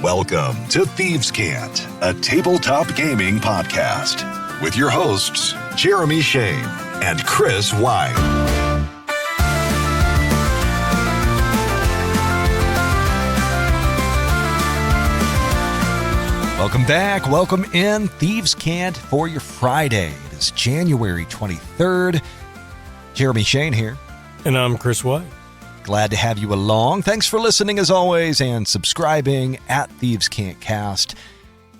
Welcome to Thieves' Cant, a tabletop gaming podcast with your hosts, Jeremy Shane and Chris White. Welcome back. Welcome in Thieves' Cant for your Friday. It is January 23rd. Jeremy Shane here. And I'm Chris White. Glad to have you along. Thanks for listening as always and subscribing at thievescantcast.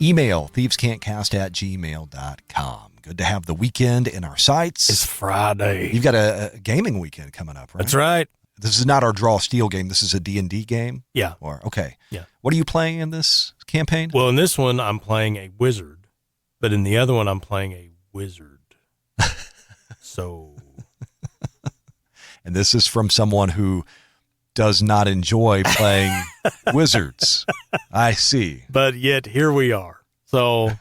Email thievescantcast@gmail.com. Good to have the weekend in our sights. It's Friday. You've got a gaming weekend coming up, right? That's right. This is not our Draw Steel game. This is a D&D game? Yeah. Okay. Yeah. What are you playing in this campaign? Well, in this one, I'm playing a wizard. But in the other one, I'm playing a wizard. So... And this is from someone who does not enjoy playing wizards. I see. But yet here we are. So,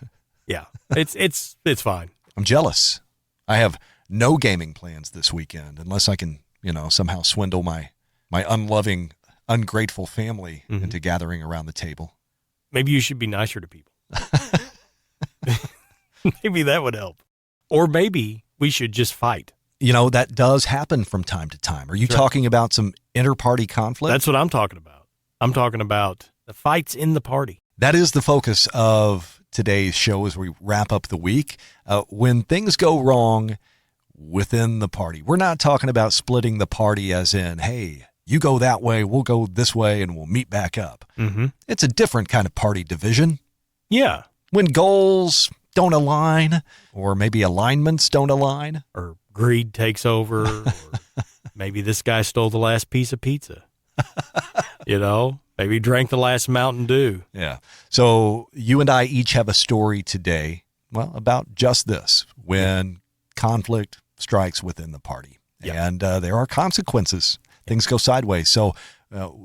yeah, it's fine. I'm jealous. I have no gaming plans this weekend unless I can, somehow swindle my unloving, ungrateful family into gathering around the table. Maybe you should be nicer to people. Maybe that would help. Or maybe we should just fight. That does happen from time to time. Are you talking about some inter-party conflict? That's what I'm talking about. I'm talking about the fights in the party. That is the focus of today's show as we wrap up the week. When things go wrong within the party, we're not talking about splitting the party as in, hey, you go that way, we'll go this way, and we'll meet back up. Mm-hmm. It's a different kind of party division. Yeah. When goals don't align, or maybe alignments don't align. Or greed takes over, or maybe this guy stole the last piece of pizza. Maybe drank the last Mountain Dew. Yeah. So you and I each have a story today, about just this, when conflict strikes within the party. Yep. And there are consequences. Things go sideways. So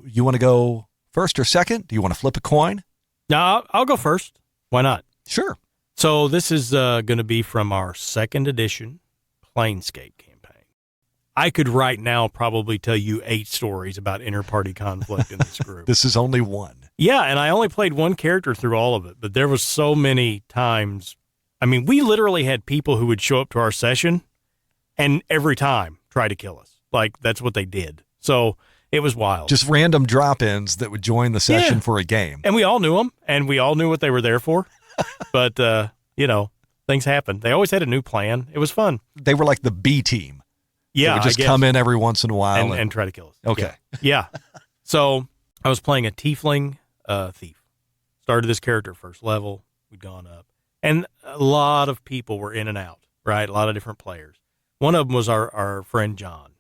you want to go first or second? Do you want to flip a coin? No, I'll go first. Why not? Sure. So this is going to be from our second edition Planescape campaign. I could right now probably tell you 8 stories about inter-party conflict in this group. This is only one. Yeah, and I only played one character through all of it, but there was so many times. I mean, we literally had people who would show up to our session and every time try to kill us. Like, that's what they did. So it was wild. Just random drop-ins that would join the session for a game. And we all knew them, and we all knew what they were there for. But, things happened. They always had a new plan. It was fun. They were like the B team. Yeah, they would just come in every once in a while. And try to kill us. Okay. Yeah. So I was playing a Tiefling thief. Started this character first level. We'd gone up. And a lot of people were in and out, right? A lot of different players. One of them was our friend John.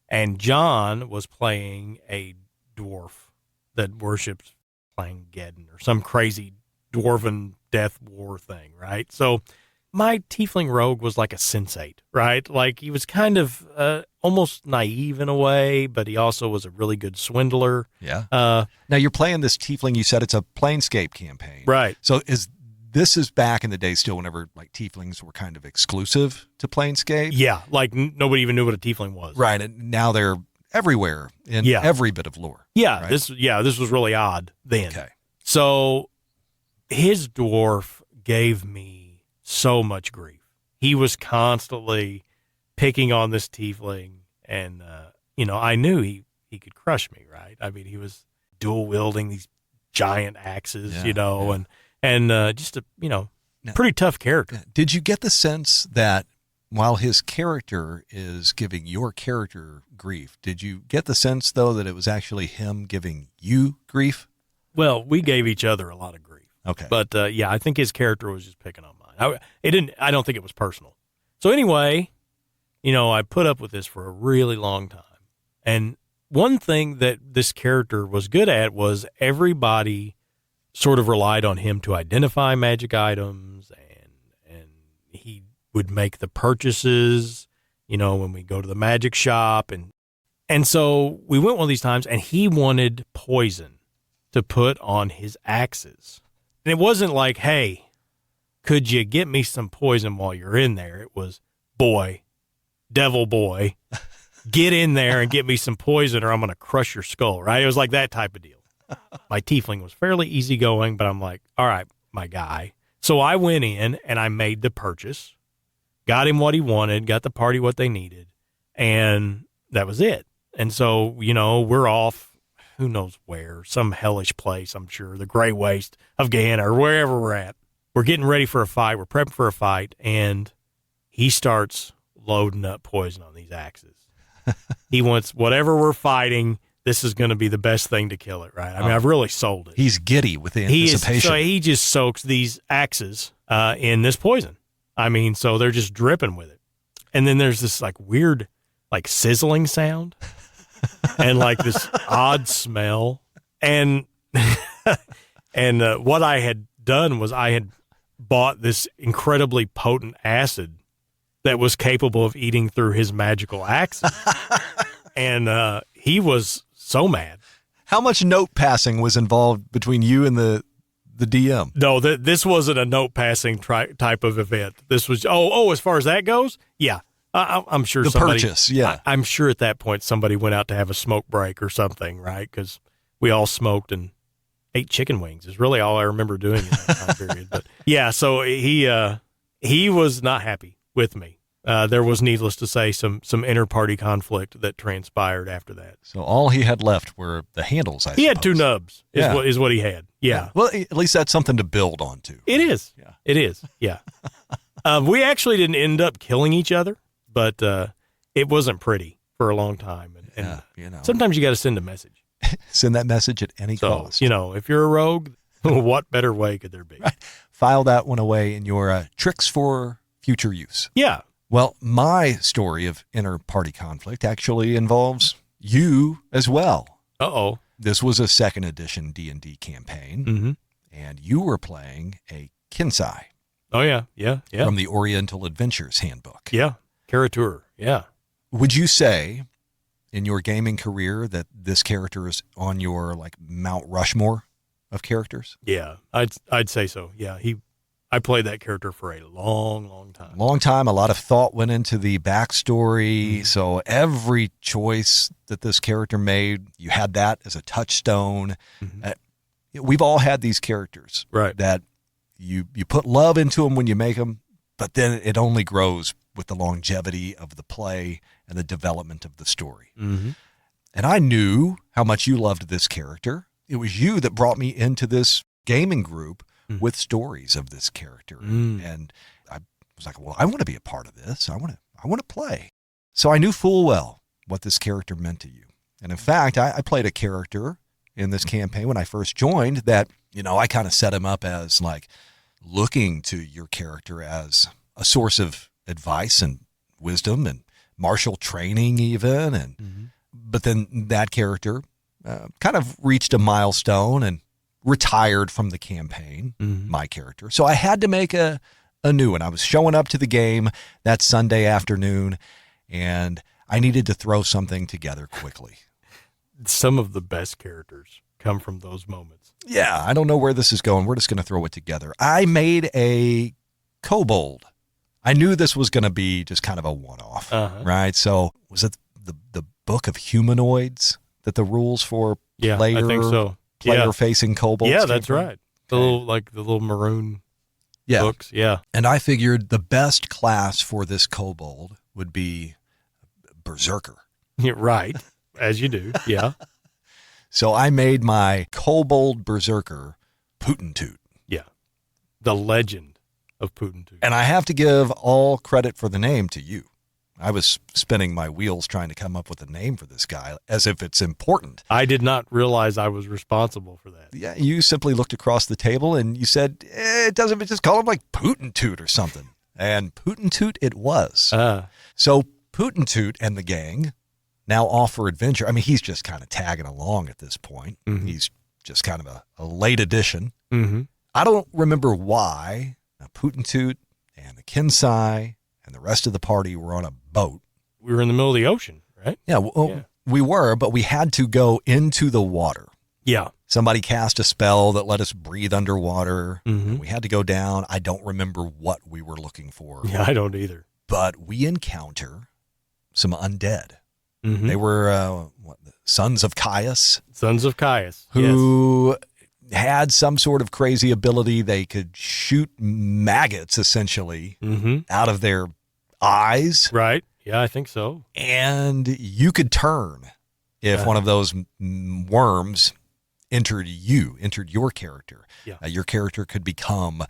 And John was playing a dwarf that worships Plangeddon or some crazy dwarven death war thing, right? So my Tiefling rogue was like a sensate, right? Like he was kind of almost naive in a way, but he also was a really good swindler. Yeah. Now you're playing this Tiefling. You said it's a Planescape campaign. Right. So this is back in the day still whenever like Tieflings were kind of exclusive to Planescape? Yeah. Like nobody even knew what a Tiefling was. Right. And now they're everywhere in every bit of lore. Yeah. Right? This was really odd then. Okay. So his dwarf gave me so much grief. He was constantly picking on this Tiefling, and I knew he could crush me, right? I mean, he was dual wielding these giant axes, and just a pretty tough character. Did you get the sense that while his character is giving your character grief, did you get the sense though that it was actually him giving you grief? Well, we gave each other a lot of grief. Okay. But, I think his character was just picking on mine. I don't think it was personal. So anyway, I put up with this for a really long time. And one thing that this character was good at was everybody sort of relied on him to identify magic items, and he would make the purchases, when we go to the magic shop. And so we went one of these times, and he wanted poison to put on his axes. And it wasn't like, hey, could you get me some poison while you're in there? It was, boy, devil boy, get in there and get me some poison or I'm going to crush your skull, right? It was like that type of deal. My tiefling was fairly easygoing, but I'm like, all right, my guy. So I went in and I made the purchase, got him what he wanted, got the party what they needed, and that was it. And so, we're off, who knows where, some hellish place, I'm sure, the Gray Waste of Gehenna or wherever we're at. We're getting ready for a fight. We're prepping for a fight, and he starts loading up poison on these axes. He wants whatever we're fighting, this is going to be the best thing to kill it, right? I mean, I've really sold it. He's giddy with the anticipation. So he just soaks these axes in this poison. I mean, so they're just dripping with it. And then there's this like weird, like sizzling sound and like this odd smell. And what I had done was I had bought this incredibly potent acid that was capable of eating through his magical axes. And he was so mad. How much note passing was involved between you and the DM? No, this wasn't a note passing type of event. This was, as far as that goes, yeah. I'm sure purchase, yeah. I'm sure at that point somebody went out to have a smoke break or something, right? Because we all smoked and ate chicken wings is really all I remember doing in that time period. But yeah, so he was not happy with me. There was, needless to say, some inter-party conflict that transpired after that. So all he had left were the handles, I He had two nubs, is what he had. Yeah. Well, at least that's something to build onto. It is. Yeah. It is. Yeah. We actually didn't end up killing each other, but it wasn't pretty for a long time. And sometimes you got to send a message. Send that message at any cost. If you're a rogue, what better way could there be? Right. File that one away in your tricks for future use. Yeah. Well, my story of inter-party conflict actually involves you as well. Uh-oh. This was a 2nd edition D&D campaign, and you were playing a Kinsai. Oh, yeah, yeah. From the Oriental Adventures Handbook. Yeah, Caratur, yeah. Would you say in your gaming career that this character is on your like Mount Rushmore of characters? Yeah, I'd say so. Yeah, I played that character for a long, long time. Long time. A lot of thought went into the backstory. So every choice that this character made, you had that as a touchstone. We've all had these characters, right? That you put love into them when you make them, but then it only grows with the longevity of the play and the development of the story. And I knew how much you loved this character. It was you that brought me into this gaming group with stories of this character. And I was like, well, I want to be a part of this. I want to play. So I knew full well what this character meant to you. And in fact, I played a character in this campaign when I first joined that, I kind of set him up as like looking to your character as a source of advice and wisdom and martial training even. And, but then that character kind of reached a milestone and retired from the campaign, my character. So I had to make a new one. I was showing up to the game that Sunday afternoon, and I needed to throw something together quickly. Some of the best characters come from those moments. Yeah, I don't know where this is going. We're just going to throw it together. I made a Kobold. I knew this was going to be just kind of a one-off, right? So was it the Book of Humanoids that the rules for player? I think so. Player-facing kobolds. Yeah, that's right. The little maroon books. Yeah. And I figured the best class for this kobold would be Berserker. Yeah, right. As you do. Yeah. So I made my Kobold Berserker Putin-Toot. Yeah. The legend of Putin-Toot. And I have to give all credit for the name to you. I was spinning my wheels trying to come up with a name for this guy as if it's important. I did not realize I was responsible for that. Yeah, you simply looked across the table and you said, it doesn't, just call him like Putin-Toot or something. And Putin-Toot it was. So Putin-Toot and the gang now offer adventure. I mean, he's just kind of tagging along at this point. He's just kind of a late addition. I don't remember why Putin-Toot and the Kinsai and the rest of the party were on a boat. We were in the middle of the ocean, right? Yeah, we were, but we had to go into the water. Yeah. Somebody cast a spell that let us breathe underwater. We had to go down. I don't remember what we were looking for. Yeah, I don't either. But we encounter some undead. Mm-hmm. They were the Sons of Caius. Sons of Caius. Who had some sort of crazy ability. They could shoot maggots, essentially, out of their eyes. Right. Yeah, I think so. And you could turn if one of those worms entered your character. Yeah. Your character could become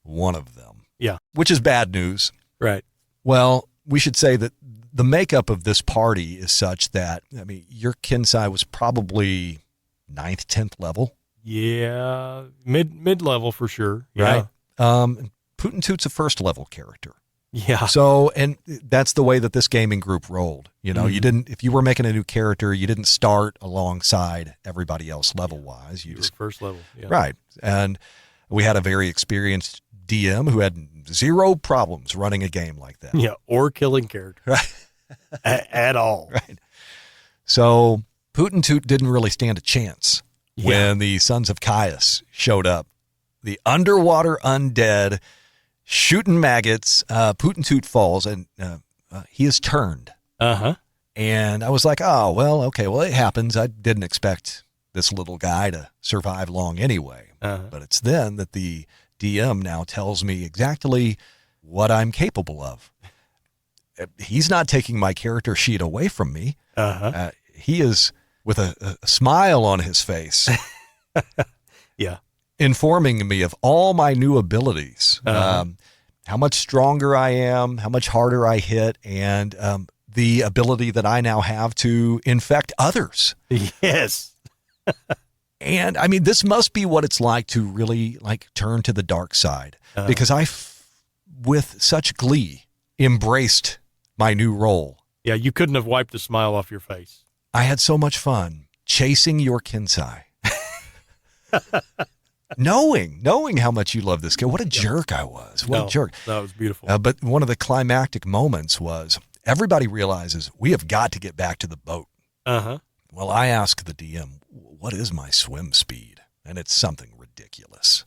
one of them. Yeah. Which is bad news. Right. Well, we should say that the makeup of this party is such that, I mean, your Kinsai was probably 9th, 10th level. Yeah. Mid-level for sure. Yeah. Right. Putin Toot's a first level character. Yeah. So, and that's the way that this gaming group rolled. You know, you didn't, if you were making a new character, you didn't start alongside everybody else level-wise. You just first level. Yeah. Right. And we had a very experienced DM who had zero problems running a game like that. Yeah. Or killing characters. Right. At all. Right. So Putin Toot didn't really stand a chance when the Sons of Caius showed up. The underwater undead shooting maggots. Putin Toot falls and he is turned. Uh-huh. And I was like, oh, well, okay, well, it happens. I didn't expect this little guy to survive long anyway. But it's then that the DM now tells me exactly what I'm capable of. He's not taking my character sheet away from me. He is, with a smile on his face, informing me of all my new abilities, how much stronger I am, how much harder I hit, and the ability that I now have to infect others. Yes. And I mean, this must be what it's like to really turn to the dark side, because I, with such glee, embraced my new role. Yeah, you couldn't have wiped the smile off your face. I had so much fun chasing your Kinsai. knowing how much you love this kid. What a jerk I was. What a jerk. That was beautiful. But one of the climactic moments was everybody realizes we have got to get back to the boat. Well, I asked the DM, what is my swim speed? And it's something ridiculous.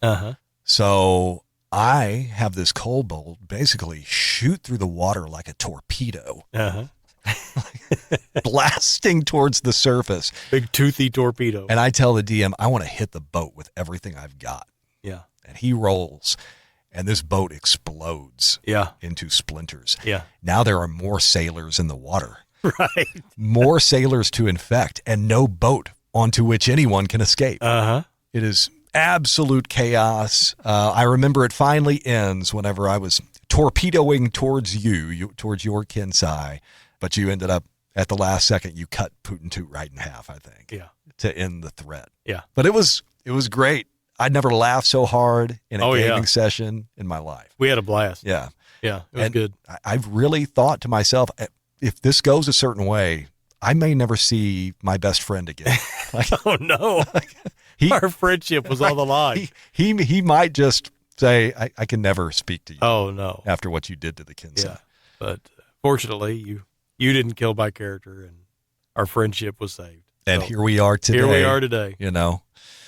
So I have this kobold basically shoot through the water like a torpedo. Blasting towards the surface. Big toothy torpedo. And I tell the DM, I want to hit the boat with everything I've got. Yeah. And he rolls, and this boat explodes into splinters. Yeah. Now there are more sailors in the water. Right. More sailors to infect, and no boat onto which anyone can escape. It is absolute chaos. I remember it finally ends whenever I was torpedoing towards towards your Kinsai, but you ended up at the last second, you cut Putin Toot right in half, I think, to end the threat. Yeah. But it was great. I'd never laughed so hard in a gaming session in my life. We had a blast. Yeah. Yeah, it was good. I've really thought to myself, if this goes a certain way, I may never see my best friend again. Oh, no. Our friendship was on the line. He might just say, I can never speak to you. Oh, no. After what you did to the Kinsai. Yeah. But fortunately, you didn't kill my character, and our friendship was saved. And here we are today. You know?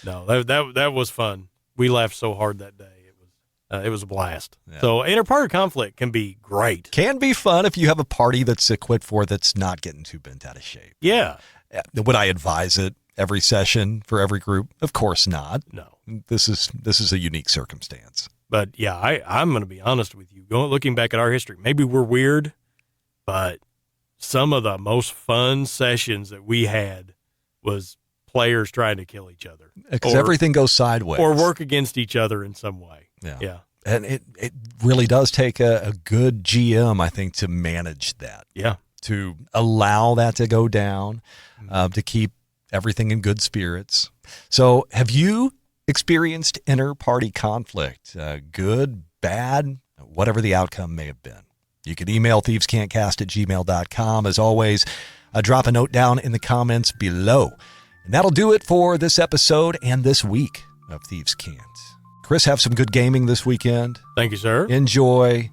No, that was fun. We laughed so hard that day. It was a blast. Yeah. So inter-party conflict can be great. Can be fun if you have a party that's equipped for that's not getting too bent out of shape. Yeah. Would I advise it every session for every group? Of course not. No. This is a unique circumstance. But yeah, I'm going to be honest with you. Looking back at our history, maybe we're weird, but some of the most fun sessions that we had was players trying to kill each other. Because everything goes sideways. Or work against each other in some way. Yeah. And it really does take a good GM, I think, to manage that. Yeah. To allow that to go down, to keep everything in good spirits. So have you experienced inter-party conflict? Good, bad, whatever the outcome may have been. You can email thievescantcast@gmail.com. As always, drop a note down in the comments below. And that'll do it for this episode and this week of Thieves Can't. Chris, have some good gaming this weekend. Thank you, sir. Enjoy.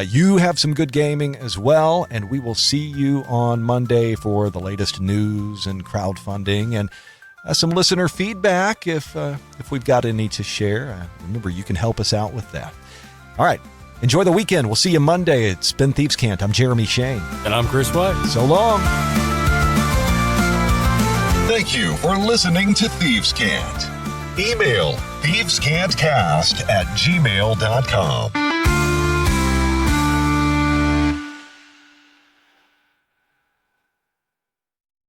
You have some good gaming as well, and we will see you on Monday for the latest news and crowdfunding and some listener feedback if we've got any to share. Remember, you can help us out with that. All right. Enjoy the weekend. We'll see you Monday. It's been Thieves Can't. I'm Jeremy Shane. And I'm Chris White. So long. Thank you for listening to Thieves Cant. Email thievescantcast@gmail.com.